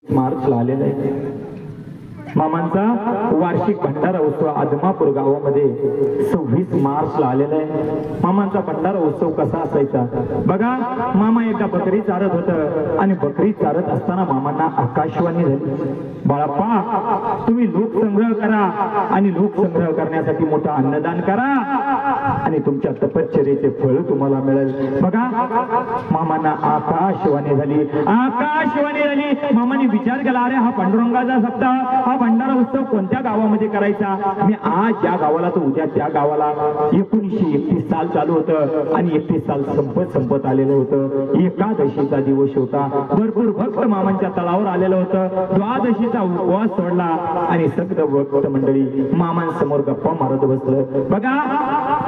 मार्चला आलेला आहे। मामांचा वार्षिक भंडारा उत्सव आदमापूर गावामध्ये 26 मार्चला आलेला आहे। मामांचा भंडारा उत्सव कसा असायचा बघा। मामा एका बकरी चारत होतं आणि बकरी चारत असताना मामांना आकाशवाणी झाली, बाळाप्पा तुम्ही लोकसंग्रह करा आणि लोकसंग्रह करण्यासाठी मोठा अन्नदान करा आणि तुमच्या तपश्चर्येचे फळ तुम्हाला मिळेल। बघा मामांना आकाशवाणी झाली, आकाशवाणी झाली। मामांनी विचार केला, अरे हा पांडुरंगाचा सप्ताह, हा भंडारा उत्सव कोणत्या गावामध्ये करायचा? मी आज या गावाला तर उद्या त्या गावाला। 1931 साल चालू होतं आणि 31 साल संपत आलेलं होतं। एकादशीचा दिवस होता, भरपूर भक्त मामांच्या तळावर आलेलं होतं। द्वादशीचा उपवास सोडला आणि सगळं भक्त मंडळी मामांसमोर गप्पा मारत बसलं। बघा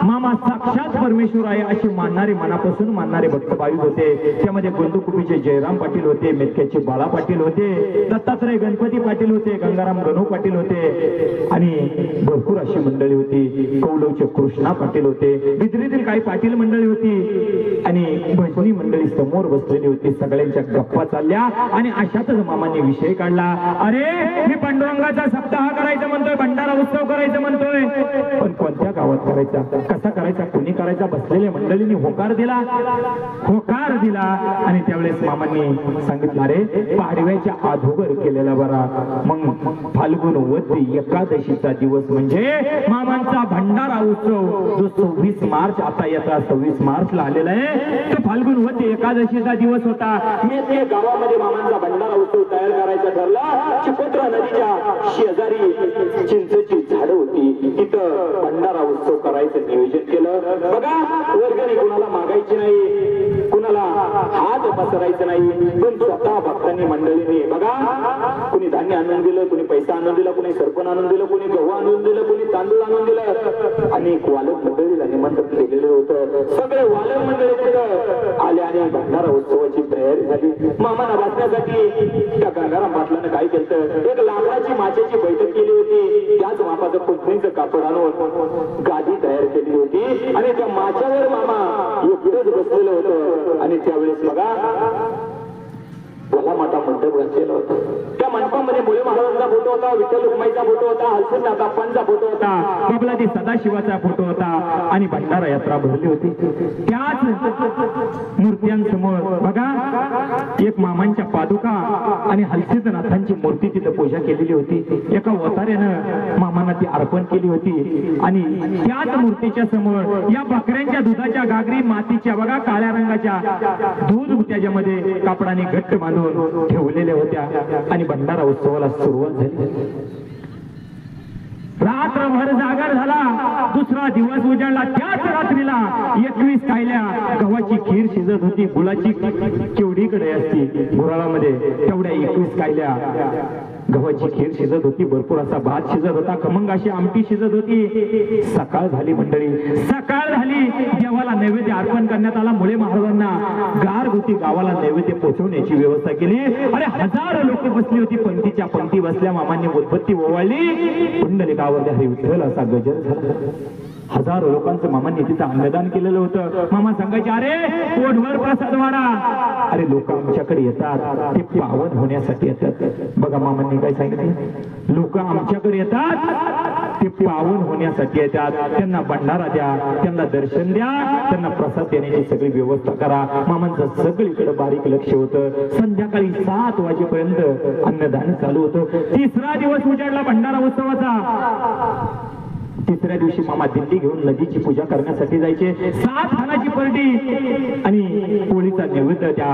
मामा साक्षात परमेश्वर आहे अशी मानणारे, मनापासून मानणारे भक्त भाविक होते। त्यामध्ये गोंदकुपीचे जयराम पाटील होते, मेतक्याचे बाळा पाटील होते, दत्तात्रय गणपती पाटील होते, गंगाराम गणू पाटील होते आणि भरपूर अशी मंडळी होती। कौलवचे कृष्णा पाटील होते, बिदरीतील काही पाटील मंडळी होती आणि भजनी मंडळी समोर बसलेली होती। सगळ्यांच्या गप्पा चालल्या आणि अशातच मामांनी विषय काढला, अरे मी पांडुरंगाचा सप्ताह करायचा म्हणतोय, भंडारा उत्सव करायचं म्हणतोय, पण कोणत्या गावात करायचा, कसा करायचा, कोणी करायचा? बसलेल्या मंडळींनी होकार दिला आणि त्यावेळेस मामांनी सांगितलं, अरे पाडव्याच्या अगोदर केलेला बरा। मग फाल्गुन वद्य एकादशीचा दिवस म्हणजे मामांचा भंडारा उत्सव जो 26 मार्च आता येता 26 मार्चला आलेला आहे, तो फाल्गुन वद्य एकादशीचा दिवस होता। मी ते गावामध्ये मामांचा भंडारा उत्सव तयार करायचा ठरला। चिकोत्रा नदीच्या शेजारी चिंचेची झाडं होती, तिथं भंडारा उत्सव करायचं नियोजन केलं। बघा वर्गणी कुणाला मागायची नाही, कुणाला हात पसरायचं नाही, पण स्वतः भक्तांनी मंडळीने बघा कुणी धान्य आणून दिलं, कुणी पैसा आणून दिला, कुणी सरपण आणून दिलं, कुणी गहू आणून दिलं, कुणी तांदूळ आणून दिलं। अनेक वालक मंडळीला निमंत्रण दिलेलं होतं। सगळे वालक मंडळी तिथं आले आणि भंडारा उत्सवाची तयारी झाली। मामांना बसण्यासाठी त्या गंगाराम पाटलानं काय केलं, एक लाकडाची माचेची बैठक केली होती। त्याच मापाचं कुंपणीचं कापड आणून गादी तयार केली होती आणि त्या माच्यावर मामा एकटंच बसलेलं होतं आणि त्यावेळेस बघा मला मोठा मंडप रचलेला होता। त्या मंडपामध्ये मुळे महाराजांचा फोटो होता, विठ्ठल रुक्माईचा फोटो होता, हलसिंग बाप्पांचा फोटो होता, बाबलादी सदाशिवाचा फोटो होता आणि भंडारा यात्रा भरली होती। त्याच मूर्त्यांसमोर बघा एक मामांच्या पादुका आणि हलसिद्धनाथांची मूर्ती तिथं पूजा केलेली होती। एका वताऱ्यानं मामांना ती अर्पण केली होती आणि त्याच मूर्तीच्या समोर या बकऱ्यांच्या दुधाच्या गागरी मातीच्या बघा काळ्या रंगाच्या दूध त्याच्यामध्ये कापडाने घट्ट बांधून ठेवलेल्या होत्या आणि भंडारा उत्सवाला सुरुवात झाली। रात्रभर जागर झाला, दुसरा दिवस उजाडला। त्याच रात्रीला 21 कायल्या गव्हाची खीर शिजत होती। गुळाची केवढीकडे असती गुराळामध्ये, तेवढ्या 21 कायल्या गव्हाची खीर शिजत होती, भरपूर असा भात शिजत होता, खमंग अशी आमटी शिजत होती। सकाळ झाली मंडळी, सकाळ झाली। देवाला नैवेद्य अर्पण करण्यात आला। मुळे महाराजांना गारगुटी गावाला नैवेद्य पोहोचवण्याची व्यवस्था केली। अरे हजारो लोक बसली होती, पंक्तीच्या पंक्ती बसल्या। मामांनी उदबत्ती ओवाळली, पुंडलिकावर हरी विठ्ठल असा गजर झाला। हजारो लोकांचं मामांनी तिथं अन्नदान केलेलं होतं। मामा सांगायचे, अरे पोटभर प्रसाद वाढा। अरे लोक आमच्याकडे येतात ते पावन होण्यासाठी येतात। बघा मामांनी काय सांगितलं, लोक आमच्याकडे येतात ते पावन होण्यासाठी येतात। त्यांना भंडारा द्या, त्यांना दर्शन द्या, त्यांना प्रसाद देण्याची सगळी व्यवस्था करा। मामांचं सगळीकडे बारीक लक्ष होतं। संध्याकाळी 7 वाजेपर्यंत अन्नदान चालू होतं। तिसरा दिवस उजाडला भंडारा उत्सवाचा। तिसऱ्या दिवशी मामा दिंडी घेऊन नदीची पूजा करण्यासाठी जायचे। 7 हानाची परडी आणि पोळीचा नैवेद्य त्या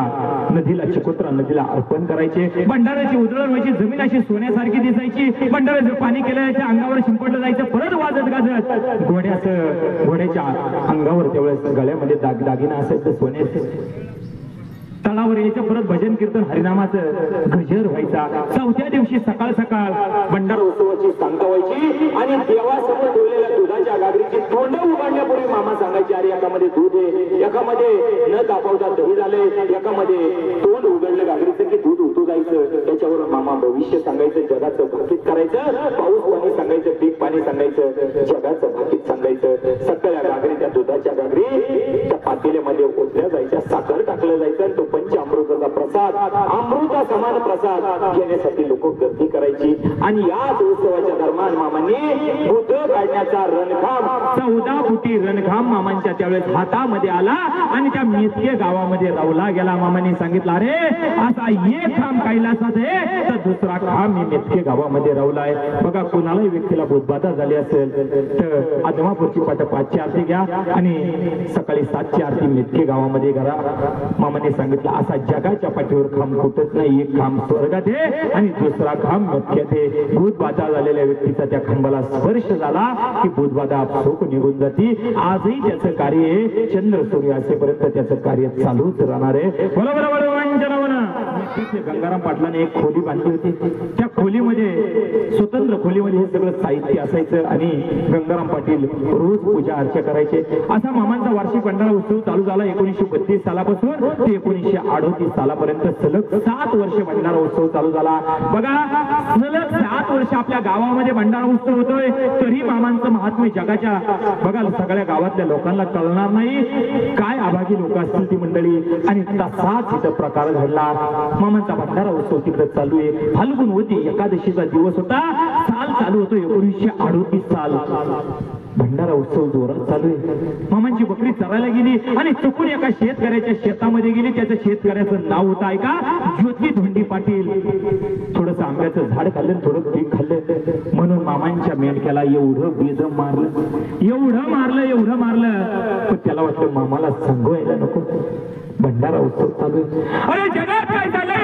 नदीला, चिकोत्रा नदीला अर्पण करायचे। भंडाऱ्याची उधळण व्हायची, जमीन अशी सोन्यासारखी दिसायची। भंडाऱ्याचं पाणी केल्याच्या अंगावर शिंपडलं जायचं, परत वाजत गाजत घोड्याच्या अंगावर त्यावेळेस गळ्यामध्ये दागिना असायचं सोन्याचं। तळावर यायचं, परत भजन कीर्तन हरिनामाचं गजर व्हायचा। 4थ्या दिवशी सकाळ सकाळ भंडारा उत्सवाची सांगता व्हायची आणि देवासमोर ठेवलेल्या दुधाच्या गागरीची तोंड उघडण्यापूर्वी मामा सांगायचे, अरे एकामध्ये दूध आहे, एकामध्ये न तापवता दही झाले, एकामध्ये तोंड उघडलं गागरीचं की दूध उतू जायचं। त्याच्यावर मामा भविष्य सांगायचं, जगाचं भाकीत करायचं, पाऊस पाणी सांगायचं, पीक पाणी सांगायचं, जगाचं भाकीत सांगायचं। सगळ्या गागरी त्या दुधाच्या गागरी त्या पातेल्यामध्ये ओतल्या जायच्या, साखर टाकलं जायचं, तो पंचामृताचा प्रसाद अमृता समान महाप्रसाद प्रसाद घेण्यासाठी लोक गर्दी करायची आणि याच उत्सवाच्या दरम्यान मामांनी बुद्ध काढण्याचा रणखाम 14 फुटी रणखाम मामांच्या त्यावेळेस हातामध्ये आला आणि त्या मेतके गावामध्ये रवला गेला. मामांनी सांगितलं अरे असा एक खांब कैलासात आहे तर दुसरा खांब मी मेतके गावामध्ये रवलाय. बघा कुणालाही व्यक्तीला बोधबाधा झाली असेल तर आदमापूरची पाठ 5ची आरती घ्या आणि सकाळी 7ची आरती मेतके गावामध्ये करा. मामाने सांगितलं असा जगाच्या पाठीवर खांब कुठंच नाही. एक खांब स्वर्गात आहे आणि दुसरा खांब मेतक्यात आहे. भूतबाधा झालेल्या व्यक्तीचा त्या खांबाला स्पर्श झाला की भूतबाधा आपसूक निघून जाती. आजही त्याचं कार्य आहे चंद्र सूर्य असेपर्यंत त्याचं कार्य चालूच राहणार आहे. गंगाराम पाटलाने एक खोली बांधली होती. त्या खोलीमध्ये स्वतंत्र खोलीमध्ये हे सगळं साहित्य असायचं आणि गंगाराम पाटील रोज पूजा अर्चा करायचे. असा मामांचा वार्षिक भंडारा उत्सव चालू झाला 1932 सालापासून ते 1938 सालापर्यंत सलग 7 वर्ष भंडारा उत्सव चालू झाला. बघा सलग 7 वर्ष आपल्या गावामध्ये भंडारा उत्सव होतोय तरी मामांचं महात्म्य जगाच्या बघा सगळ्या गावातल्या लोकांना कळणार नाही. काय अभागी लोक असतील ती मंडळी आणि तसाच इथं प्रकार घडला. मामांचा भंडारा उत्सव तिकडे चालू आहे. फाल्गुनवती एकादशीचा दिवस होता. साल चालू होतो 1938 साल. भंडारा उत्सव जोरात चालू आहे. मामांची बकरी चरायला गेली आणि चुकून एका शेतकऱ्याच्या शेतामध्ये गेली. त्याच्या शेतकऱ्याचं नाव होतं ऐका ज्योती धोंडी पाटील. थोडस आंब्याचं झाड खाल्लं थोडं पीक खाल्लं म्हणून मामांच्या मेंढक्याला एवढं बेदम मारलं एवढं मारलं पण त्याला वाटलं मामाला सांगवायला नको. भंडारा उत्सव चालू अरे जगात काय चाललंय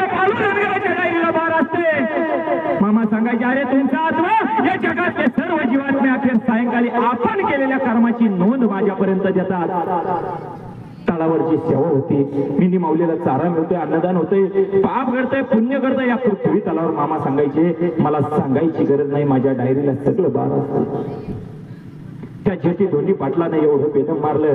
बार असते. मामा सांगायचे अरे तुमचा आत्मा या जगातले सर्व जीवात्मे अखेर सायंकाळी आपण केलेल्या कर्माची नोंद माझ्यापर्यंत देतात. तळावरची सेवा होती मिनी माऊलीला चारा मिळतोय अन्नदान होतंय पाप घडतंय पुण्य घडतंय या पृथ्वी तलावर मामा सांगायचे मला सांगायची गरज नाही माझ्या डायरीला सगळं बार असतं. त्या ज्योती धोंडी पाटलाने एवढं बेदम मारलं.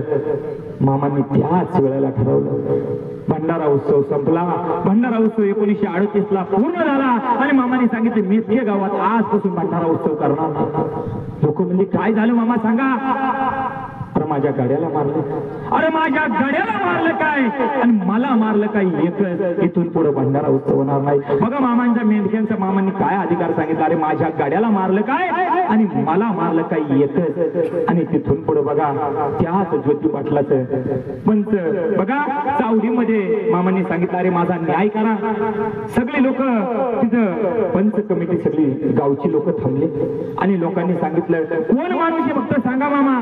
मामांनी त्याच वेळेला ठरवलं भंडारा उत्सव संपला. भंडारा उत्सव 1938 ला पूर्ण झाला आणि मामांनी सांगितले मेतके गावात आजपासून भंडारा उत्सव करणार. लोक म्हणजे काय झालं मामा सांगा. अरे माझ्या गाड्याला मारलं. अरे माझ्या गाड्याला मारलं काय आणि मला मारलं काय एकच. इथून पुढे भंडारा उत्सव होणार नाही. बघा मामांच्या मेंढक्यांचा मामांनी काय अधिकार सांगितलं अरे माझ्या गाड्याला मारलं काय आणि मला मारलं काय एकच. आणि तिथून पुढे बघा त्याच ज्योती पाटलाचं पंच बघा चावडीमध्ये मामांनी सांगितलं अरे माझा न्याय करा. सगळे लोक तिथं पंच कमिटी सगळी गावची लोक थांबले आणि लोकांनी सांगितलं कोण माणूस फक्त सांगा मामा.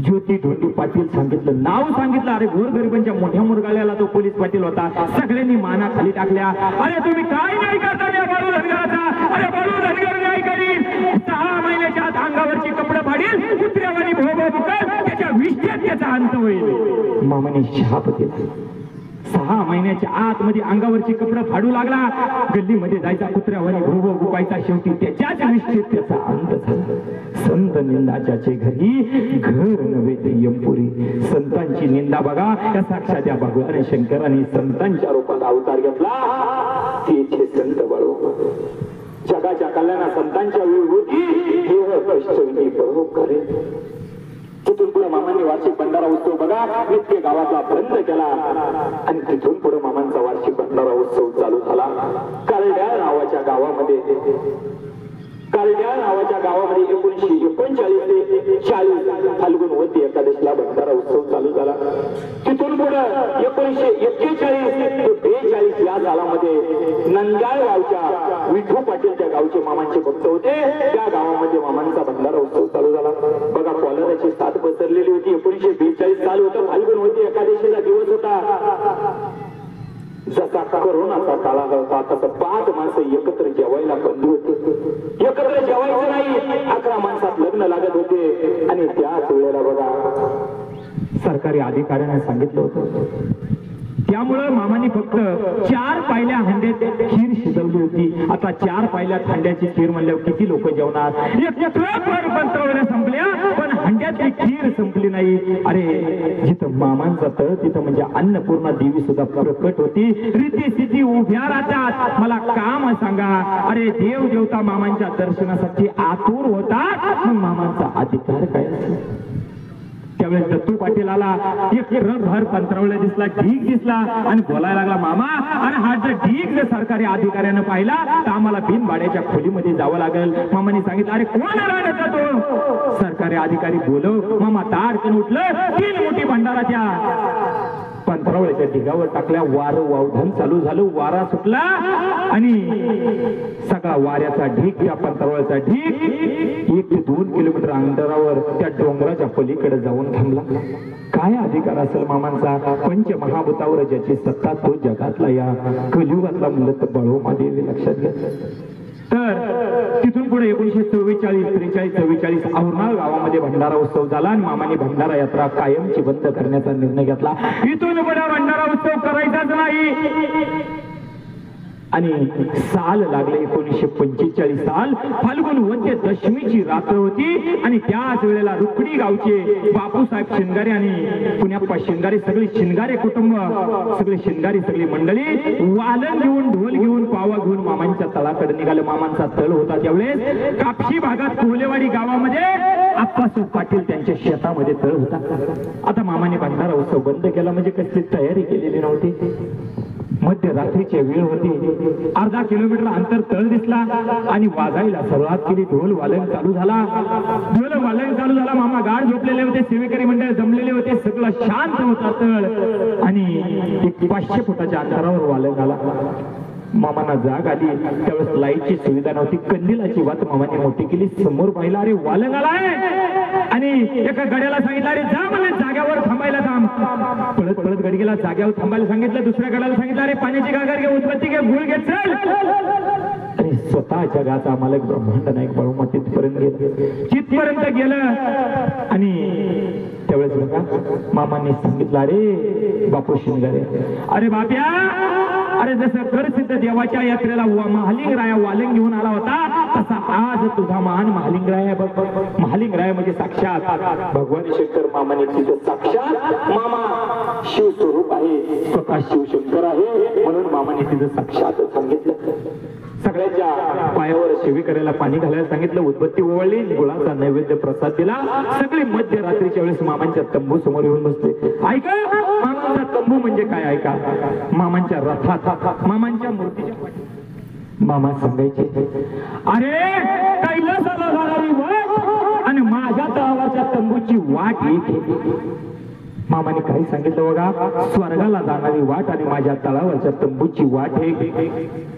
ज्योती धोंडी पाटील सांगितलं नाव सांगितलं. अरे गोरगरिबांच्या मोठ्या मुरगाळ्याला तो पोलीस पाटील होता. सगळ्यांनी माना खाली टाकल्या. अरे तुम्ही काय नाही करता या बाळू धनगराचा. अरे बाळू धनगर न्याय करील 6 महिन्याच्या आत अंगावरची कपडे फाडील कुत्र्यावानी भोबा बुकल त्याच्या विष्ठ्यात त्याचा अंत होईल. मामाने शाप दिला. 6 महिन्याच्या आतमध्ये अंगावरची कपडे फाडू लागला. गल्लीमध्ये जायचा कुत्र्यावानी भोबा बुकायचा. शेवटी त्याच्याच विष्ठेत त्याचा अंत झाला. संत निंदाच्याचे घरी घर नव्हे ते यमपुरी. संतांची निंदा बघा त्या साक्षात या भगवान शंकराने संतांच्या रूपात अवतार घेतला. तेचे संत बाळू जगाच्या कल्याणा संतांच्या विभूती देह कष्टविधी परोपकारी. तिथून पुढे मामांनी वार्षिक भंडारा उत्सव बघा नित्य गावाचा बंद केला आणि तिथून पुढे मामांचा वार्षिक भंडारा उत्सव चालू झाला. कारड्या नावाच्या गावामध्ये 1939 ते 40 फाल्गुनवती एकादशीला भंडारा उत्सव चालू झाला. तिथून पुढे 1941 ते 42 या सालामध्ये नंदाळ गावच्या विठू पाटीलच्या गावचे मामांचे भक्त होते. त्या गावामध्ये मामांचा भंडारा उत्सव चालू झाला. बघा कॉलराची साथ पसरलेली होती. 1942 साल होतं. फाल्गुनवती एकादशीचा दिवस होता. जसा करोनाचा काळ होता तसं 5 माणसं एकत्र जेवायला बंदी होते. एकत्र जेवायचं नाही. 11 माणसात लग्न लागत होते आणि त्याच वेळेला बघा सरकारी अधिकाऱ्यांना सांगितलं होतं. त्यामुळं मामांनी फक्त 4 पायल्या हंड्यात खीर शिजवली होती. आता 4 पायल्या हंड्याची खीर म्हणल्यावर किती लोक जेवणार. पंचवल्या संपल्या पण हंड्यातली खीर संपली नाही. अरे जिथं मामांचा तळ तिथं म्हणजे अन्नपूर्णा देवी सुद्धा प्रकट होती. रीती सिद्धी उभ्या राहतात. मला काम सांगा. अरे देव देवता मामांच्या दर्शनासाठी आतुर होतात. मग मामांचा अधिकार काय. त्यावेळेस दत्तू पाटील आला, एक ट्रकभर पंतरवळ्या दिसला, ढीग दिसला आणि बोलायला लागला, मामा आणि हा जर ढीग जर सरकारी अधिकाऱ्यानं पाहिला तर आम्हाला बिनभाड्याच्या खोलीमध्ये जावं लागेल. मामाने सांगितलं, अरे कोण राहण्याचा तो? सरकारी अधिकारी बोलव. मामा ताडकन उठलं, 3 मोठी भंडाराच्या पंतरवळ्याच्या ढिगावर टाकल्या. वारं वावधन चालू झालं, वारा सुटला आणि सगळा वाऱ्याचा ढीग, त्या पंतरवळ्याचा ढीग 1 ते 2 किलोमीटर अंतरावर त्या डोंगराच्या पलीकडे जाऊन थांबला. काय अधिकार असेल मामांचा? पंचमहाभूतावर ज्याची सत्ता तो जगातला या कलियुगातला म्हणलं तर बळोमादेवी. लक्षात घ्या. तर तिथून पुढे 1944-43-44 औरणाळ गावामध्ये भंडारा उत्सव झाला आणि मामाने भंडारा यात्रा कायमची बंद करण्याचा निर्णय घेतला. इथून पुढे भंडारा उत्सव करायचाच नाही. आणि साल लागले 1945 साल. फाल्गुन वद्य दशमीची रात्र होती आणि त्याच वेळेला रुकडी गावचे बापूसाहेब शिंगारे आणि पुण्याप्पा शिंगारे, सगळे शिंगारे कुटुंब, सगळे शिंगारी, सगळी मंडळी वालन घेऊन, ढोल घेऊन, पावा घेऊन मामांच्या तळाकडे निघाले. मामांचा तळ होता त्यावेळेस कापशी भागात कोलेवाडी गावामध्ये आप्पासाहेब पाटील त्यांच्या शेतामध्ये तळ होता. आता मामाने भंडारा उत्सव बंद केला म्हणजे कसली तयारी केलेली नव्हती. मध्यरात्रीची वेळ होती. अर्धा किलोमीटर अंतर तळ दिसला आणि वाजायला सुरुवात केली. ढोल वालन चालू झाला. मामा गाढ झोपलेले होते, सेवेकरी मंडळ जमलेले होते, सगळं शांत होता तळ आणि 500 फुटाच्या अंतरावर वालन आला. मामांना जाग आली. त्यावेळेस लाईटची सुविधा नव्हती. कंदिलाची वात मामाने मोठी केली. समोर पाहिला, अरे वालन आलाय. आणि एका गड्याला सांगितलं, अरे जा म्हणजे जाग्यावर थांबायला थांब. पळत पळत गडगेला जाग्यावर थांबायला सांगितलं. दुसऱ्या गड्याला सांगितलं, अरे पाण्याची गागर घे, उदबत्ती घे, गुळ घे, चल. आणि स्वतः जगाचा मालक ब्रह्मांड नायक बाळूमा तिथपर्यंत गेलं. आणि त्यावेळेस बघा मामांनी सांगितलं, अरे बापू शिंगारे, अरे बाप्या, अरे जसं प्रसिद्ध देवाच्या यात्रेला महालिंगराय वालन घेऊन आला होता तसा आज तुझा महान महालिंगराय. महालिंगराय म्हणजे साक्षात भगवान शंकर. मामाने तिथं साक्षात मामा शिवस्वरूप आहे, स्वतः शिवशंकर आहे म्हणून मामाने तिथं साक्षात सांगितलं. सगळ्यांच्या पायावर शेवी करायला पाणी घालायला सांगितलं. उदबत्ती ओवाळली, गुळाचा नैवेद्य प्रसाद दिला. सगळे मध्यरात्रीच्या वेळेस मामांच्या तंबू समोर येऊन बसले. ऐका, मामांचा तंबू म्हणजे काय? ऐका, मामांच्या रथात, मामांच्या मूर्तीच्या मामा सांगायचे, अरे कैलासाला जाणारी वाट आणि माझ्या तळावरच्या तंबूची वाट एक. मामाने काही सांगितलं बघा, स्वर्गाला जाणारी वाट आणि माझ्या तळावरच्या तंबूची वाट एक.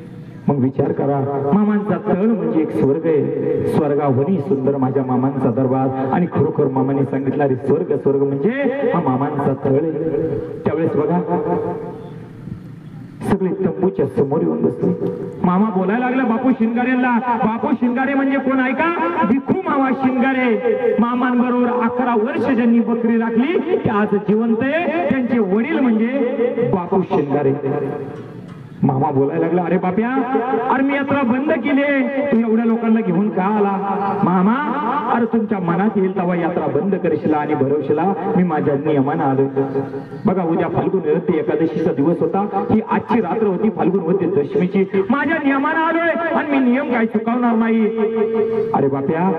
मग विचार करा, मामांचा तळ म्हणजे एक स्वर्ग आहे. स्वर्गावरी सुंदर माझ्या मामांचा दरबार. आणि खरोखर मामाने सांगितलं, अरे स्वर्ग म्हणजे हा मामांचा तळ आहे. त्यावेळेस बघा सगळे तंबूच्या समोर येऊन बसले. मामा बोलायला लागला बापू शिंगारेला. बापू शिंगारे म्हणजे कोण? ऐका, भिखू मामा शिंगारे. मामांबरोबर 11 वर्ष ज्यांनी बकरी राखली ते आज जिवंत आहे. त्यांचे वडील म्हणजे बापू शिंगारे. मामा बोलायला लागला, अरे बाप्या, अरे मी यात्रा बंद केली, तू एवढ्या लोकांना घेऊन का आला? मामा, अरे तुमच्या मनात येईल तेव्हा यात्रा बंद करशीला आणि भरवशीला, मी माझ्या नियमानं आलो. बघा उद्या फाल्गुन वद्य एकादशीचा दिवस होता. ही आजची रात्र होती फाल्गुन वद्य दशमीची. माझ्या नियमानं आलोय आणि मी नियम काही चुकवणार नाही. अरे बाप्या,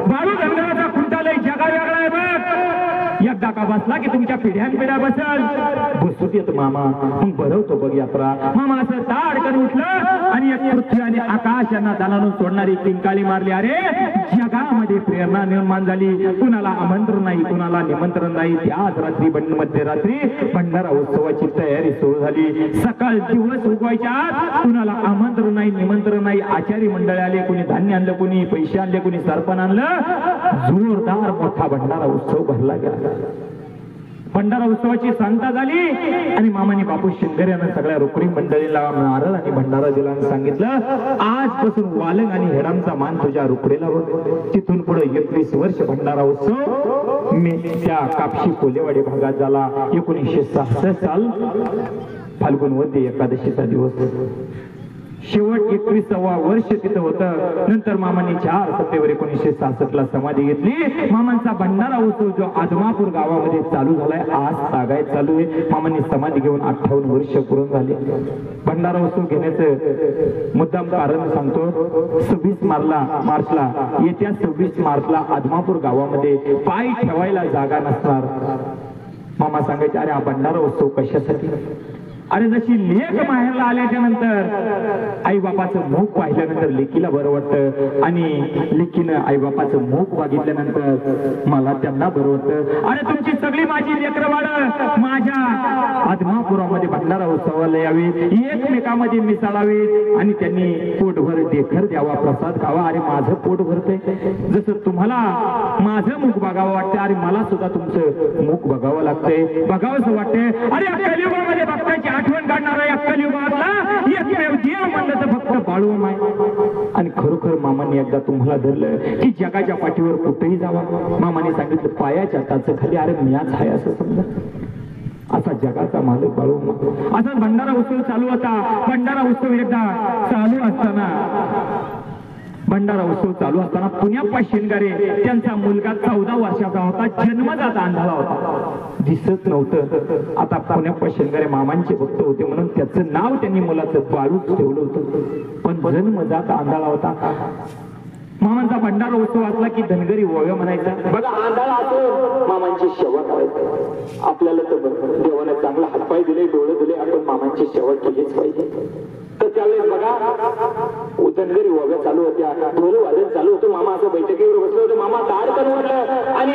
बाळू गंधर्वाचा खुंटा लय जगा वेगळा आहे बघ. एकदा का बसला की तुमच्या पिढ्यान बसल. बसू देत मामा, मग भरवतो बघ यात्रा. मामा असं ताडकन उठलं आणि एक पृथ्वी आणि आकाश यांना दानानं सोडणारी किंकाळी मारली. अरे जगामध्ये प्रेरणा निर्माण झाली. कुणाला आमंत्रण नाही, कुणाला निमंत्रण नाही. त्याच रात्री मध्यरात्री भंडारा उत्सवाची तयारी सुरू झाली. सकाळ दिवस उगवायच्या आत कुणाला आमंत्रण नाही, निमंत्रण नाही. आचारी मंडळी आले, कुणी धान्य आणलं, कुणी पैसे आणले, कुणी सरपण आणलं. जोरदार मोठा भंडारा उत्सव भरला गेला. भंडारा उत्सवाची सांगता झाली आणि मामानी बापू शिंगारे यांना सगळ्या रुकडी मंडळीला नारळ आणि भंडारा दिला आणि सांगितलं, आजपासून वालन आणि हेडांचा मान तुझ्या रुकडीला बघ. तिथून पुढे 21 वर्ष भंडारा उत्सव मी त्या कापशी कोलेवाडी भागात झाला. 1966 साल फाल्गुन वद्य एकादशीचा दिवस. शेवट 21वा वर्ष तिथं होतं. नंतर मामांनी 4 सप्टेंबर 1966 ला समाधी घेतली. मामांचा भंडारा उत्सव जो आदमापूर गावामध्ये चालू झालाय, आज तागायत चालू आहे. मामांनी समाधी घेऊन 58 वर्ष पूर्ण झाली. भंडारा उत्सव घेण्याचं मुद्दाम कारण सांगतो. 26 मार्चला येत्या 26 मार्चला आदमापूर गावामध्ये पाय ठेवायला जागा नसणार. मामा सांगायचे, अरे हा भंडारा उत्सव कशासाठी? अरे जशी लेक माहेरला आल्याच्या नंतर आई बापाचं मुख पाहिल्यानंतर लेकीला बरं वाटतं, आणि लेकीनं आई बापाचं मुख बघितल्यानंतर मला त्यांना बरं वाटतं. अरे तुमची सगळी माझी लेकरं बाळ माझ्या आदमापुरामध्ये भंडारा उत्सवाला यावी, एकमेकामध्ये मिसळावी, आणि त्यांनी पोटभर देखर द्यावा, प्रसाद खावा. अरे माझं पोट भरतंय, जसं तुम्हाला माझं मुख बघावं वाटतं, अरे मला सुद्धा तुमचं मुख बघावं लागतंय, बघावंसं वाटतंय. अरे कलियुगामध्ये भक्ताची आठवण काढणारा या कलियुगातला एकमेव देव म्हणलं तर फक्त बाळूमामा आहे. आणि खरोखर मामांनी एकदा तुम्हाला धरलं की जगाच्या पाठीवर कुठेही जावा. मामाने सांगितलं, पायाच्या टाचाखाली अरे मीच आहे असं समजा. असा जगाचा मालक बाळूमामा. असा भंडारा उत्सव चालू होता. भंडारा उत्सव एकदा चालू असताना पुण्याप्पा शेंगारे त्यांचा मुलगा 14 वर्षाचा होता, जन्मजात आंधळा होता, दिसत नव्हतं. आता पुण्याप्पा शेंगारे मामांचे भक्त होते म्हणून त्याचं नाव त्यांनी मुलाचं बाळूच ठेवलं होतं, पण जन्मजात आंधळा होता. मामांचा भंडारा उत्सव असला की धनगरी ओव्या म्हणायचा. बघा, आंधळा असो मामांची सेवा करायची. आपल्याला तर देवाने चांगला हातपाय दिले, डोळे दिले, आपण मामांची सेवा केलीच पाहिजे. तर त्यावेळेस बघा धनगरी ओव्या चालू होत्या, ढोल वादन चालू होतं. मामा असं बैठकीवर बसले होते. मामा दाढ करून आणि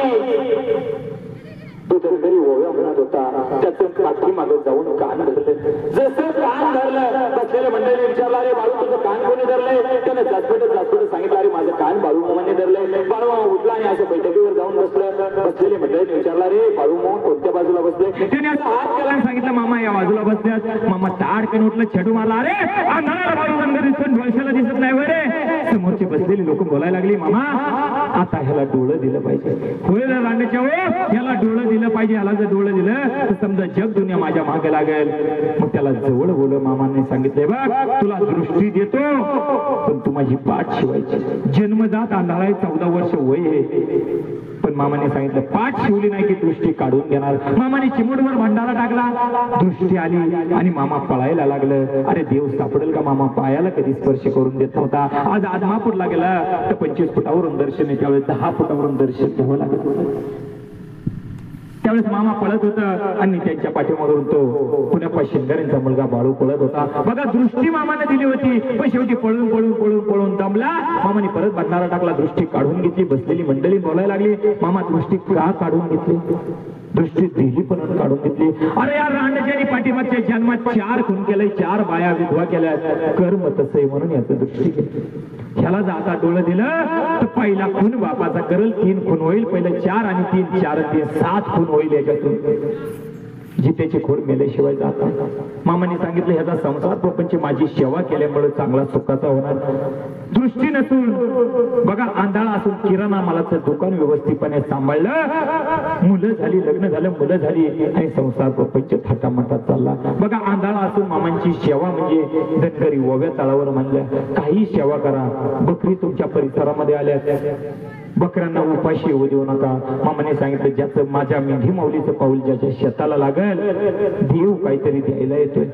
तो धनगरी ओव्या म्हणत होता. त्याचं पाठीमागं जाऊन कान धरलं. जसं कान धरलं बसलेल्या मंडळीने विचारलं, अरे बाळू तुझं कान कोणी धरलंय? त्यानं जाचपटत सांगितलं, अरे माझं कान बाळू मामाने धरलंय. बाळू मामा उठला आणि असं बैठकीवर जाऊन बसलं. बसलेले मंडळीने विचारलं, अरे बाळू मामा कोणत्या बाजूला बसले? त्याने असं हात केला आणि सांगितलं, मामा या बाजूला बसल्यात. मामा ताडकन उठलं, छेडू मारला, अरे आंधळा बाळू रंग दिसतो, ढोलशाला दिसत नाही वरे. समोरची बसलेली लोक बोलायला लागली, मामा आता ह्याला डोळं दिलं पाहिजे. होय रांडेच्या ह्याला डोळं दिलं पाहिजे. ह्याला जर डोळं दिलं तर समजा जग दुनिया माझ्या मागे लागेल. मग त्याला जवळ बोल. मामाने सांगितले, बघ तुला दृष्टी देतो पण तू माझी पाठ शिवायची. जन्मजात आंधळा आहे, 14 वर्ष वय आहे, पण मामाने सांगितलं पाठ शिवली नाही की दृष्टी काढून घेणार. मामाने चिमूटवर भंडारा टाकला, दृष्टी आली आणि मामा पळायला लागलं. अरे देव सापडेल का? मामा पायाला कधी स्पर्श करून देत नव्हता. आज आदमापूरला गेला तर 25 फुटावरून दर्शन आहे, त्यावेळेस 10 फुटावरून दर्शन घ्यावं लागत होतं. त्यावेळेस मामा पळत होता आणि त्यांच्या पाठीमागून तो पुण्याप्पा शेंगारेंचा मुलगा बाळू पळत होता. बघा, दृष्टी मामाने दिली होती, पण शेवटी पळून पळून पळून पळून दमला. मामाने परत भंडारा टाकला, दृष्टी काढून घेतली. बसलेली मंडळी बोलायला लागली, मामा दृष्टी का काढून घेतली? दृष्टी दिली पण काढून घेतली. अरे या रांडच्यानी पाठीमागच्या जन्मात 4 खून केलंय, 4 बाया विधवा केल्या, कर्म तसंय म्हणून याचं दृष्टी घेतली. ह्याला जर आता डोळं दिलं तर पहिला खून बापाचा करल, 3 खून होईल. पहिलं 4 आणि 3 4 आणि 3 7 खून होईल याच्यातून. जितेचे खोड मेल्याशिवाय जाता. मामाने सांगितलं, ह्याचा संसार प्रपंच माझी सेवा केल्यामुळे चांगला सुखाचा होणार. दृष्टी नसून बघा, आंधळा असून किराणा मालाचं दुकान व्यवस्थितपणे सांभाळलं, मुलं झाली, लग्न झालं, मुलं झाली आणि संसार प्रपंच थाटामाटात चालला. बघा, आंधळा असून मामांची सेवा म्हणजे धनगरी ओव्या तळावर म्हणल्या, काही सेवा करा. बकरी तुमच्या परिसरामध्ये आल्या, बकऱ्यांना उपाशी येऊ देऊ नका. मामाने सांगितलं, ज्याचं माझ्या मेंढी माऊलीचं पाऊल ज्याच्या शेताला लागेल, देव काहीतरी द्यायला येतोय.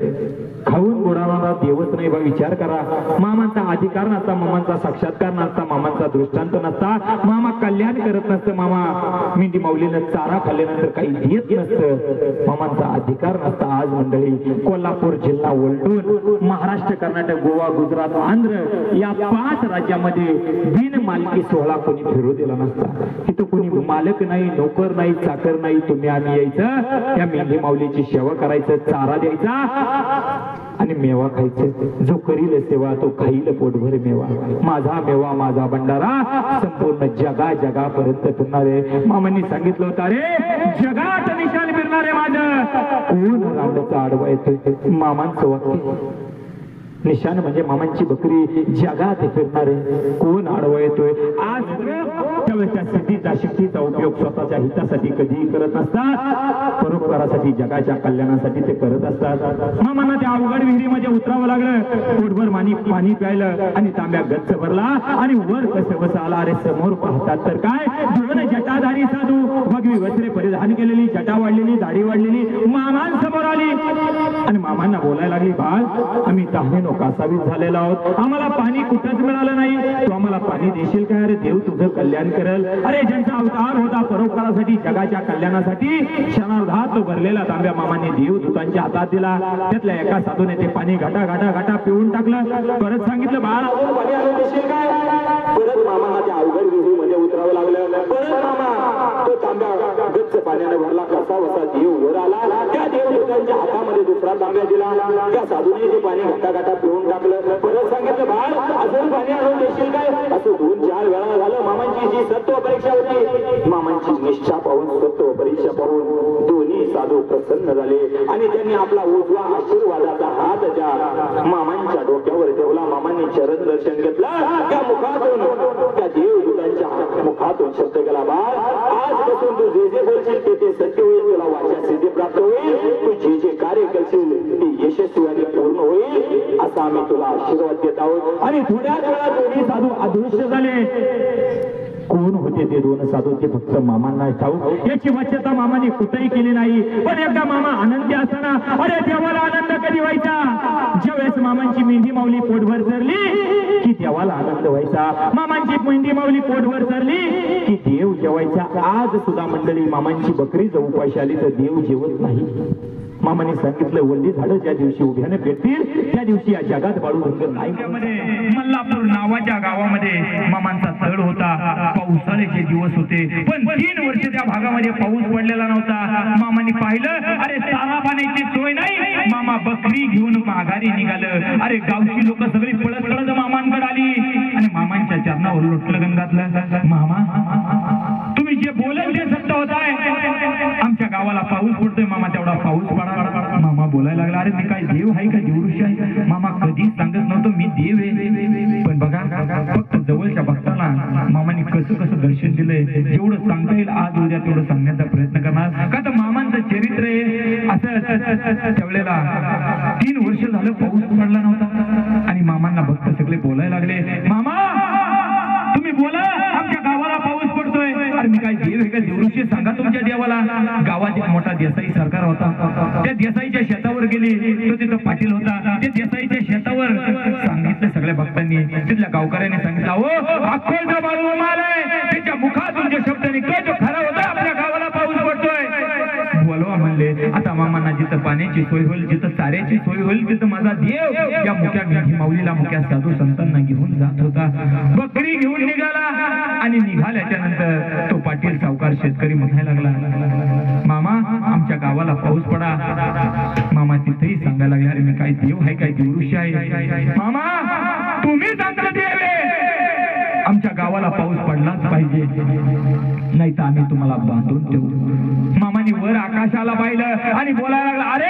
खाऊन बुडावणारा देवच नाही बा, विचार करा. मामांचा अधिकार नसता, मामांचा साक्षात्कार नसता, मामांचा दृष्टांत नसता, मामा कल्याण करत नसतं, मामा मेंढी माऊलीनं चारा खाल्ल्यानंतर काही देत नसतं, मामांचा अधिकार नसता. आज मंडळी कोल्हापूर जिल्हा ओलटून महाराष्ट्र, कर्नाटक, गोवा, गुजरात, आंध्र या 5 राज्यामध्ये बिन मालकी सोहळा कोणी फिरू दिला नसता. इथं कोणी मालक नाही, नोकर नाही, चाकर नाही. तुम्ही आम्ही यायचं, त्या मेंढी माऊलीची सेवा करायचं, चारा द्यायचा आणि मेवा खायचं. जो करील सेवा तो खाईल पोटभर मेवा. माझा मेवा माझा भंडारा संपूर्ण जगापर्यंत फिरणारे. मामांनी सांगितलं होतं, अरे जगात निशाण फिरणारे माझं कोण रांडचा आडवा येतोय? मामांचं वाक्य. निशाण म्हणजे मामांची बकरी जगात फिरणारे कोण आडवा येतोय? आज त्यावेळेस त्या सिद्धीचा शक्तीचा उपयोग स्वतःच्या हितासाठी कधीही करत नसतात, परोपकारासाठी जगाच्या कल्याणासाठी ते करत असतात. मामांना त्या अवघड विहिरीमध्ये उतरावं लागलं. पोटभर पाणी प्यायलं आणि तांब्या गच्च भरला आणि वर कसं बस आला. अरे समोर पाहतात तर काय, दोन जटाधारी साधू भगवी वस्त्रे परिधान केलेली, जटा वाढलेली, दाढी वाढलेली मामांसमोर आली आणि मामांना बोलायला लागली, बाळ आम्ही तहानेनो कासावीस झालेलो आहोत, आम्हाला पाणी कुठंच मिळालं नाही, तू आम्हाला पाणी देशील काय? अरे देव तुझं कल्याण करेल. अरे ज्यांचा अवतार होता परोपकारासाठी जगाच्या कल्याणासाठी, क्षणार्धात तो भरलेला तांब्या मामाने देवदूतांच्या हातात दिला. त्यातल्या एका साधूने ते पाणी घाटा घाटा घाटा पिऊन टाकलं. परत सांगितलं, बाळ पाणी आणून देशील काय? परत मामांना त्या अवघड विहिरीमध्ये उतरावं लागलं. परत मामा तो तांब्या गच्च पाण्याने भरला. कसा वसा देव वर आला. त्या देवदूतांच्या हातामध्ये दुसरा तांब्या दिला. त्या साधूने ते पाणी घाटा घाटा पिऊन टाकलं. परत सांगितलं, बाळ अजून पाणी आणून देशील काय? असं 2-4 वेळा झालं. मामांची जी सत्व परीक्षा होती, मामांची निष्ठा पाहून, सत्व परीक्षा पाहून दोन्ही साधू प्रसन्न झाले आणि त्यांनी आपला उजवा आशीर्वादाचा हात ज्या मामांच्या डोक्यावर ठेवला. मामांनी चरण दर्शन घेतलं. त्या मुखातून, त्या देवदूतांच्या मुखातून शब्द गेला, बाळ आजपासून तू जे जे बोलशील ते सत्य होईल, तुला वाचा सिद्धी प्राप्त होईल, तू जे जे कार्य करशील ते यशस्वी आणि पूर्ण होईल असा आम्ही तुला आशीर्वाद देत आहोत. आणि थोड्याच वेळात दोन्ही साधू अदृश्य झाले. कोण होते ते दोन साधू ते फक्त मामांना ठाऊक. याची वाच्यता मामाने कुठेही केली नाही. पण एकदा मामा आनंदी असताना, अरे देवाला आनंद कधी व्हायचा? ज्यावेळेस मामांची मेंढी माऊली पोटभर चरली की देवाला आनंद व्हायचा. मामांची मेंढी माऊली पोटभर चरली की देव जेवायचा. आज सुद्धा मंडळी मामांची बकरी जर उपाशी आली तर देव जेवत नाही. मामाने सांगितलं, वल्ली झाडं ज्या दिवशी उभ्याने भेटतील त्या दिवशी या जगात बाळू रंग नाही. मल्लापूर नावाच्या गावामध्ये मामांचा तळ होता. पावसाळ्याचे दिवस होते, पण 3 वर्ष त्या भागामध्ये पाऊस पडलेला नव्हता. मामांनी पाहिलं, अरे चारा पाण्याची सोय नाही. मामा बकरी घेऊन माघारी निघालं. अरे गावची लोक सगळी पळत पळत मामांकडे आली आणि मामांच्या चरणावर लोटलं घातलं. मामा तुम्ही जे बोलत ते सत्य होत आहे. आमच्या गावाला पाऊस पडतोय मामा, तेवढा पाऊस पडा. मामा बोलायला लागला, अरे मी काय देव आहे का देवऋषी आहे? मामा कधीच सांगत नव्हतं मी देव आहे. पण बघा फक्त जवळच्या भक्ताला मामाने कसं कसं दर्शन दिलंय. जेवढं सांगता येईल आज उद्या तेवढं सांगण्याचा प्रयत्न करणार. का तर मामांचं चरित्र आहे असं. त्यावेळेला 3 वर्ष झालं पाऊस पडला नव्हता आणि मामांना भक्त सगळे बोलायला लागले, मामा तुम्ही बोला, आमच्या गावाला पाऊस पडतोय. अरे मी काय देव आहे का देवऋषी? सांगा तुमच्या देवाला. गावात एक मोठा देसाई सरकार होता. त्या देसाईच्या शेतावर गेली. तो तिथं पाटील होता. त्या देसाईच्या शेतावर सांगितलं सगळ्या भक्तांनी. तिथल्या गावकऱ्यांनी सांगितलं, हो अक्कोलचा बाळू आलाय, त्याच्या मुखातून जे शब्द निघतोय तो खरा होता. आपल्या गावाला पाऊस पडतोय. बोलवा म्हणले. आता मामांना जिथं पाण्याची सोय होईल, जिथं चाऱ्याची सोय होईल, तिथं माझा देव या मुख्या मेंढी माऊलीला, मुख्या साधू संतांना घेऊन जात होता. बकरी घेऊन निघाला आणि निघाल्याच्या नंतर तो पाटील सावकार शेतकरी म्हणायला लागला, मामा आमच्या गावाला पाऊस पडा. मामा तिथेही सांगायला लागले, अरे मी काय देव आहे काय देवऋषी आहे? मामा तुम्ही सांगता देव आहे, आमच्या गावाला पाऊस पडलाच पाहिजे, नाही तर आम्ही तुम्हाला बांधून ठेवू. मामाने वर आकाशाला पाहिलं आणि बोलायला लागला, अरे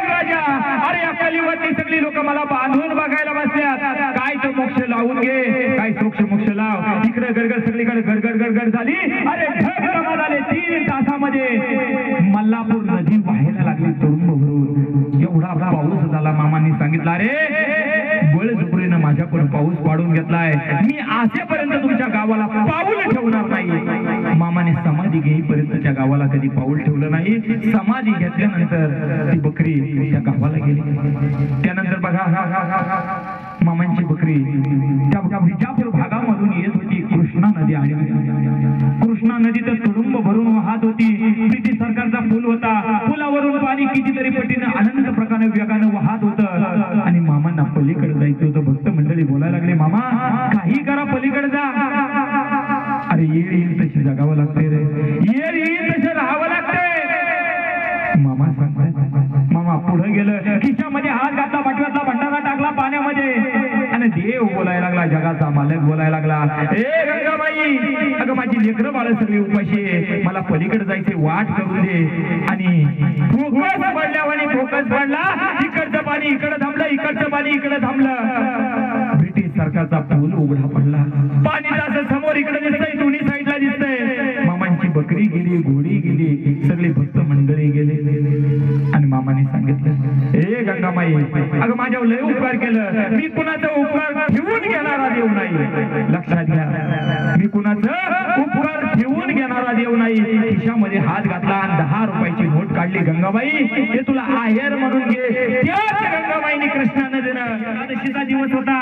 राजा, अरे या कलियुगातली सगळी लोक मला बांधून बघायला बसल्यात. काय तो मोक्ष लावून घे, काय सोक्ष मोक्ष लाव. इकडे गडगड सगळीकडे गडगड गडगड झाली. अरे ढग जमा झाले. 3 तासामध्ये मल्लापूर नदी वाहायला लागली तुडुंब भरून. एवढा पाऊस झाला. मामांनी सांगितलं, अरे बळजबरीनं माझ्याकडून पाऊस पाडून घेतलाय. मी असेपर्यंत तुमच्या गावाला पाऊल ठेवणार नाही. मामाने समाधी घेईपर्यंत त्या गावाला कधी पाऊल ठेवलं नाही. समाधी घेतल्यानंतर ती बकरी त्या गावाला गेली. त्यानंतर बघा मामांची बकरी त्या विजापूर भागामधून येत होती. कृष्णा नदी आली. कृष्णा नदी तर तुडुंब भरून वाहत होती. ब्रिटिश सरकारचा पूल होता. पुलावरून पाणी कितीतरी पटीनं अनंत प्रकारे वेगानं वाहत होतं आणि मामांना पलीकडे जायचं होतं. भक्त मंडळी बोलायला लागले, मामा काही करा पलीकडे जा. अरे येईल तशी जगावं लागते रे, येईल तसं राहावं लागते. मामा सांगतात, मामा पुढे गेलं, खिशामध्ये हात घातला, पाठव्यातला भंडारा टाकला पाण्यामध्ये आणि देव बोलायला लागला, जगाचा मालक बोलायला लागला, ए गंगाबाई, अगं माझी लेकरं बाळ सगळी उपाशी, मला पलीकडे जायचे वाट करू दे. आणि फोकस पडल्यावर फोकस पडला. इकडचं पाणी इकडे थांबलं, इकडचं पाणी इकडे थांबलं. ब्रिटिश सरकारचा पूल उघडा पडला. पाणी असं समोर इकडे दिसतंय, दोन्ही साईडला गेली, घोडी गेली, सगळे भक्त मंडळी गेले. आणि मामाने सांगितलं, हे गंगामाई, अगं माझ्यावर लय उपकार केलं, मी कुणाचा उपकार ठेवून घेणारा देव नाही. लक्षात घ्या, मी कुणाचा उपकार ठेवून घेणारा देव नाही. खिशामध्ये हात घातला आणि 10 रुपयाची नोट काढली. गंगाबाई, हे तुला आहेर म्हणून घे. त्याच गंगाबाईने कृष्णानं दिलं. एकादशीचा दिवस होता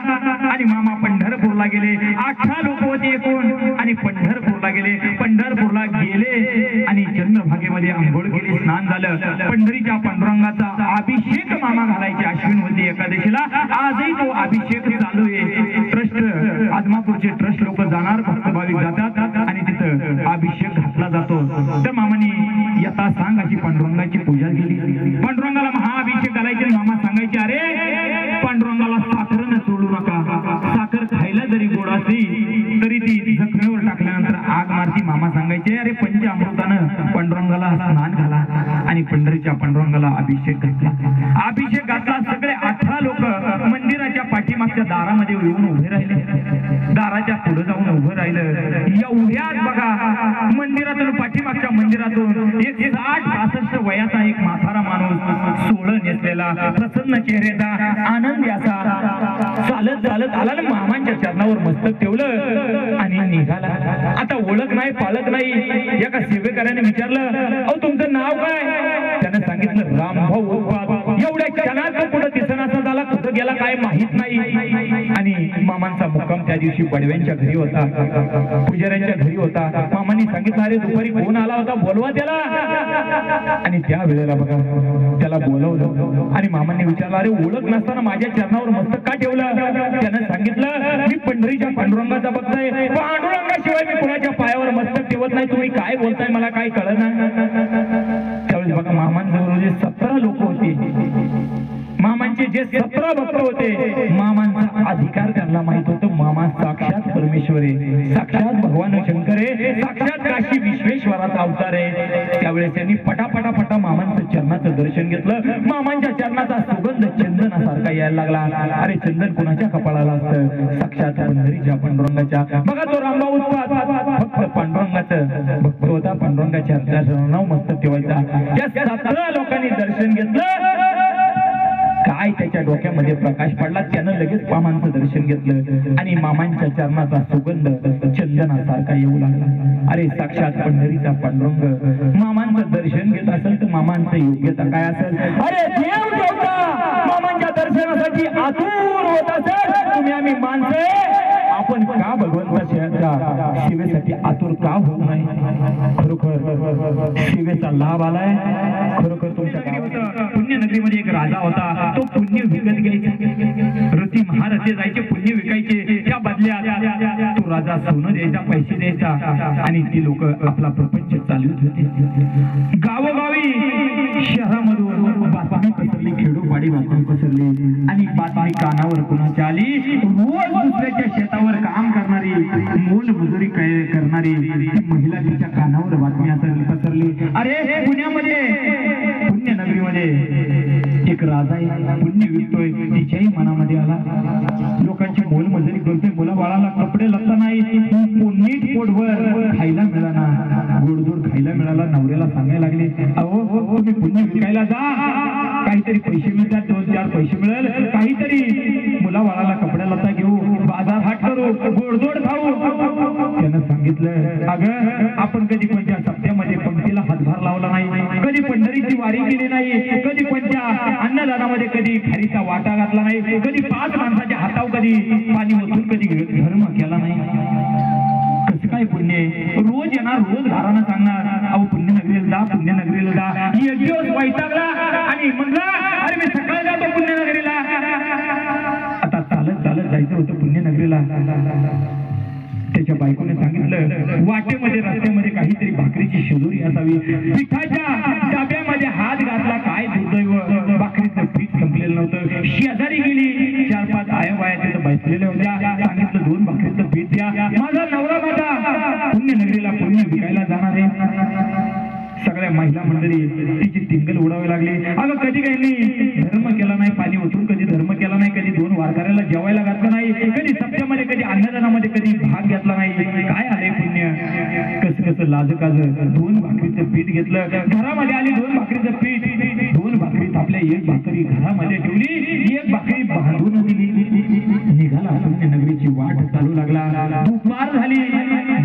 आणि मामा पंढरपूरला गेले. 18 लोक होते एकूण आणि पंढरपूरला गेले. पंढरपूरला गेले आणि चंद्रभागेमध्ये आंघोळ केली, स्नान झालं. पंढरीच्या पांडुरंगाचा अभिषेक मामा घालायचे. अश्विनवती एकादशीला आजही तो अभिषेक चालू आहे. ट्रस्ट, आदमापूरचे ट्रस्ट लोक जाणार, भक्त भाविक जातात आणि तिथं अभिषेक घातला जातो. तर मामाने यथा सांग अशी पांडुरंगाची पूजा केली. पांडुरंगाला महाअभिषेक घालायचे. मामा सांगायचे, अरे पांडुरंगाला साखर सोडू नका. साखर खायला जरी गोड असली तरी ती जखमेवर टाकल्यानंतर आग मारती. मामा सांगायचे, अरे पंचामृतानं पांडुरंगाला स्नान घाला. आणि पंढरीच्या पांडुरंगाला अभिषेक घातला. अभिषेक घातला. सगळे 18 लोक मंदिराच्या पाठीमागच्या दारामध्ये येऊन उभे राहिले. दाराच्या पुढे जाऊन उभं राहिलं. एवढ्यात बघा, मंदिरातून, पाठीमागच्या मंदिरातून एक 60-65 वयाचा एक म्हातारा माणूस, सोळं नेसलेला, प्रसन्न चेहऱ्याचा, आनंदी असा चालत चालत आला ना मामांच्या चरणावर मस्तक ठेवलं आणि निघाला. आता ओळख नाही, पाळख नाही. एका सेवेकऱ्याने विचारलं, अहो तुमचं नाव काय? त्यानं सांगितलं, रामभाऊ उत्पाद. एवढ्या क्षणात कुठं दिसनासा झाला, कुठं गेला काय माहित नाही. आणि मामांचा मुक्काम त्या दिवशी बडव्यांच्या घरी होता, पुजाऱ्यांच्या घरी होता. मामांनी सांगितलं, अरे दुपारी कोण आला होता, बोलवा त्याला. आणि त्या वेळेला बघा त्याला बोलवलं आणि मामांनी विचारलं, अरे ओळख नसताना माझ्या चरणावर मस्तक का ठेवलं? त्यानं सांगितलं, मी पंढरीच्या पांडुरंगाचा भक्त आहे. पांडुरंगाशिवाय मी कुणाच्या पायावर मस्तक ठेवत नाही. तुम्ही काय बोलताय मला काय कळना. त्यावेळेस बघा मामांजवळ जे 17 लोक होते, मामांचे जे 17 भक्त होते, मामांचा अधिकार त्यांना माहित होतं. मामा साक्षात परमेश्वर आहे, साक्षात भगवान शंकर आहे, साक्षात काशी विश्वेश्वराचा अवतार आहे. त्यावेळेस त्यांनी पटापटा मामांचं चरणाचं दर्शन घेतलं. मामांच्या चरणाचा सुगंध चंदनासारखा यायला लागला. अरे चंदन कुणाच्या कपाळाला असतं? साक्षात पंढरीच्या पांडुरंगाच्या. बघा तो रामभाऊ उत्पाद फक्त पांडुरंगाचं भक्त होता. पांडुरंगाच्या चरणावर मस्तक ठेवायचा. या 17 लोकांनी दर्शन घेतलं. काय त्याच्या डोक्यामध्ये प्रकाश पडला. त्यानं लगेच मामांचं दर्शन घेतलं आणि मामांच्या चरणाचा सुगंध चंदनासारखा येऊ लागला. अरे साक्षात पंढरीचा पांडुरंग मामांचं दर्शन घेत असेल तर मामांचं योग्यता काय असेल? अरे देव देवता मामांच्या दर्शनासाठी आतुर होत असेल. तुम्ही आम्ही माणसे आपण का भगवंताच्या सेवेसाठी आतुर का होत नाही? खरोखर सेवेचा लाभ आलाय. खरोखर तुमच्या पुण्यनगरीमध्ये एक राजा होता. तो पुण्य विकत घ्यायचा. रती महारथी जायचे, पुण्य विकायचे. त्या बदल्यात तो राजा सोनं द्यायचा, पैसे द्यायचा आणि ती लोक आपला प्रपंच चालवत होते. गावोगावी शहरामधून बातमी पसरली, खेडोपाडी बातमी पसरली आणि बातमी कानावर कुणाच्या आली. रोज दुसऱ्याच्या शेतावर काम करणारी, मोलमजुरी करणारी महिला तिच्या कानावर बातमी पसरली. अरे पुण्यामध्ये, पुण्यनगरीमध्ये एक राजा आहे, पुण्य विकतोय. तिच्याही मनामध्ये आला, लोकांची मोलमजुरी करतोय, मुला बाळाला कपडे लत्ता नाही, नीट पोटभर खायला मिळाला, गोडधोड खायला मिळाला. नवऱ्याला सांगायला लागले, अहो तुम्ही पुण्य विकायला जा, काहीतरी पैसे मिळतात, 2-4 पैसे मिळेल, काहीतरी मुला बाळाला कपडे लत्ता घेऊ, बाजार हाट करू, गोडधोड खाऊ. त्यानं सांगितलं, अगं आपण कधी कोणत्या सप्त्यामध्ये पंक्तीला हातभार लावला नाही, कधी पंढरीची वारी केली नाही, कधी कोणत्या अन्नदानामध्ये कधी खारीचा वाटा घातला नाही, कधी 5 माणसाच्या हातावर कधी पाणी ओतून कधी धर्म केला नाही. कसं काय पुण्य? रोज येणार, रोज घरानं सांगणार, अहो पुण्यनगरीला जा, पुण्यनगरीला जा. एक दिवस वैतागला आणि म्हणला, अरे मी सकाळी जातो पुण्यनगरीला. आता चालत चालत जायचं होतं पुण्यनगरीला. त्याच्या बायकोने सांगितलं, वाटेमध्ये रस्त्यामध्ये काहीतरी भाकरीची शिदोरी असावी. पिठाच्या डब्यामध्ये हात घातला, काय दुर्दैव, भाकरीचं पीठ संपलेलं नव्हतं. शेजारी गेली, 4-5 आया बाया तिथं बसलेल्या होत्या. सांगितलं 2 भाकरीचं पीठ द्या, माझा नवरा माझा पुण्यनगरीला पुण्य विकायला जाणार आहे. सगळ्या महिला मंडळी तिची टिंगल उडावी लागली. अगं कधी काही धर्म केला नाही, पाणी ओतून कधी धर्म केला नाही, कधी 2 वारकऱ्याला जेवायला घातलं नाही, कधी सप्त्यामध्ये, कधी अन्नदानामध्ये कधी भाग घेतला नाही. काय आलंय पुण्य? कसं नुसतं लाजकाज 2 भाकरीचं पीठ घेतलं, घरामध्ये आली 2 भाकरीचं पीठ, 2 भाकरीत आपल्या एक भाकरी घरामध्ये ठेवली, एक भाकरी बांधून दिली, निघाला पुण्यनगरीची वाट चालू लागला. दुपार झाली,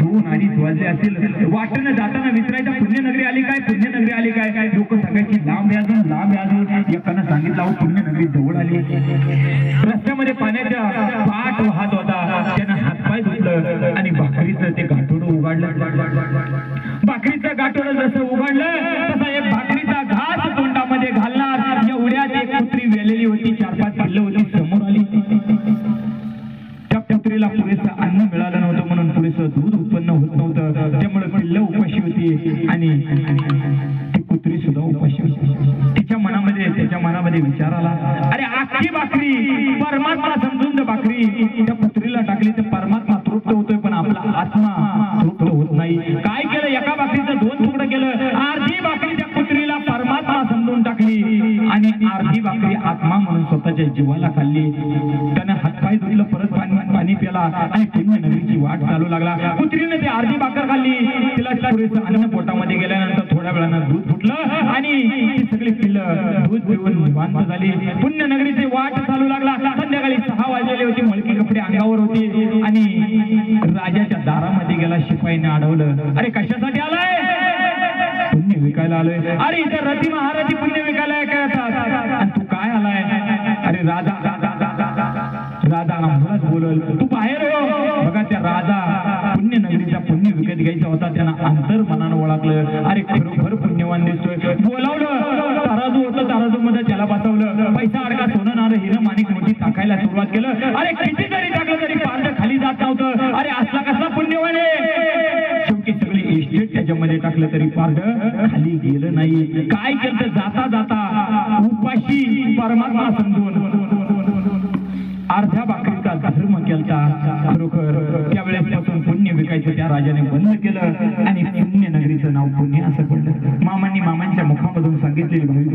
2-2:30 वाजले असतील. वाटेनं जाताना विचारायचं पुण्यनगरी आली काय, पुण्यनगरी आली काय. लोक सांगायची लांब आहे अजून, लांब आहे अजून. एकानं सांगितलं अहो पुण्यनगरी जवळ आली. रस्त्यामध्ये पाण्याचा पाट वाहत होता, त्यानं हातपाय धुतलं आणि भाकरीचं ते गाठोडं उघडलं. भाकरीचं गाठोडं जसं उघडलं तसा एक भाकरीचा घास तोंडामध्ये घालणार एवढ्यात एक कुत्री वेलेली होती, 4-5 पिल्लं होती, समोर आली. त्या कुत्रीला पुरेसं अन्न मिळालं नव्हतं म्हणून पुरेसं दूध उत्पन्न होत नव्हतं, त्यामुळे पिल्लं उपाशी होती आणि ती कुत्री सुद्धा उपाशी होती. त्याच्या मनामध्ये विचार आला, अरे आखी भाकरी परमात्मा समजून भाकरी त्या कुत्रीला टाकली तर परमात्मा तृप्त होतोय, पण आपला आत्मा तृप्त होत नाही. काय केलं, एका भाकरीचं 2 तुकडं केलं. अर्धी भाकरी त्या कुत्रीला परमात्मा समजून टाकली आणि अर्धी भाकरी आत्मा म्हणून स्वतःच्या जीवाला खाल्ली. त्यानं हातपाय धुतलं, परत पाणी प्याला आणि पुण्यनगरीची वाट चालू लागला. कुत्रीने ती अर्धी भाकर खाल्ली, तिला पुरेसं अन्न पोटामध्ये गेल्यानंतर थोड्या वेळानं दूध फुटलं आणि ती सगळी पिल्लं दूध पिऊन निवांत झाली. पुण्यनगरीची वाट चालू लागला. संध्याकाळी 6 वाजलेले होते, मळकी कपडे अंगावर होते आणि राजाच्या दारामध्ये गेला. शिपाईने अडवलं, अरे कशासाठी आलाय? पुण्य विकायला आलोय. अरे इथे रती महाराजी पुण्य विकायला काय येतात आणि तू काय आलाय? अरे राजा आम्हालाच बोलल, तू बाहेर हो. बघा त्या राजा पुण्यनगरीचा पुण्य विकत घ्यायचा होता, त्यांना अंतर मनानं ओळखलं. अरे खरोखर पुण्यवान दिसतोय. बोलावलं, तराजू होतं, तराजू मध्ये त्याला बसवलं. पैसा अडका, सोनं नारं हिरं माणिक मोठी टाकायला सुरुवात केलं. अरे किती जरी टाकलं तरी पारड खाली जात नव्हतं. अरे असला कसला पुण्यवान आहे? शेवटी सगळी इस्टेट त्याच्यामध्ये टाकलं तरी पारड खाली गेलं नाही. काय केलं, जाता जाता उपाशी परमात्मा समजून अर्ध्या भाकरीचा धर्म केलता. खरोखर त्यावेळेसपासून पुण्य विकायचं त्या राजाने बंद केलं आणि पुण्यनगरीचं नाव पुण्य असं पडलं. मामांनी मामांच्या मुखामधून सांगितलेली भाविक